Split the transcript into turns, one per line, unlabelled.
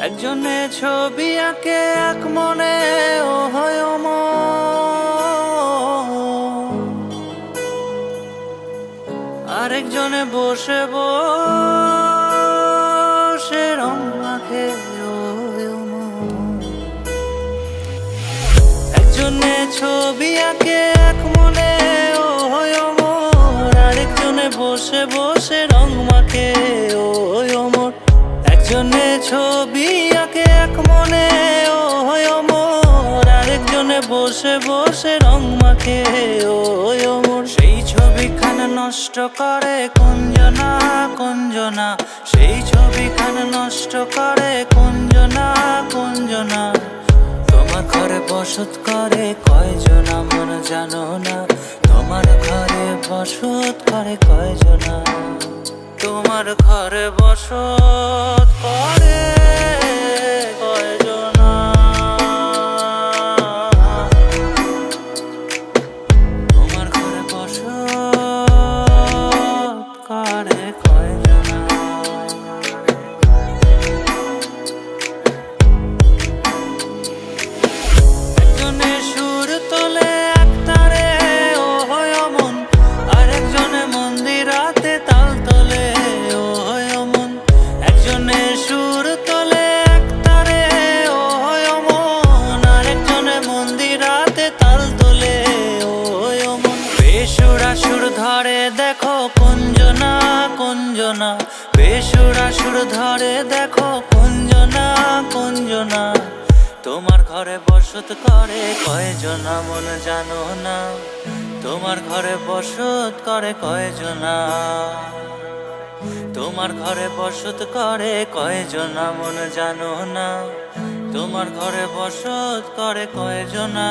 একজনে ছবি আঁকে এক মনে ও হয় অমর, আরেকজনে বসে বসে রং মাখে ও হয় অমর। একজনে ছবি আঁকে এক মনে ও হয় অমর, আরেকজনে বসে বসে রং মাখে ও হয় অমর। একজনে ছবি আঁকে এক মনে ও হয় অমর, আরেকজনে বসে বসে রং মাখে ও হয় অমর। সেই ছবিখানা নষ্ট করে কুঞ্জনা কুঞ্জনা, সেই ছবিখানা নষ্ট করে কুঞ্জনা কুঞ্জনা। তোমার ঘরে বসত করে কয়জনা মন জানো না, তোমার ঘরে বসত করে কয়জনা, তোমার ঘরে বসত করে কয়জনা, তোমার ঘরে বসত করে কয়জনা। একজনে সুর তোলে এক তারে ও হয় অমন, আরেকজনে মন্দিরাতে তাল তোলে ও হয় অমন। একজনে সুর তোলে এক তারে ও হয় অমন, আরেকজনে মন্দিরাতে তাল তোলে ও হয় অমন। বেসুরা সুর ধরে দেখো কুঞ্জনা কুঞ্জনা, বেসুরা সুর ধরে দেখো কুঞ্জনা কুঞ্জনা। তোমার ঘরে বসত করে কয়জনা মন জানো না, তোমার ঘরে বসত করে কয়জনা, তোমার ঘরে বসত করে কয়জনা মন জানো না, তোমার ঘরে বসত করে কয়জনা।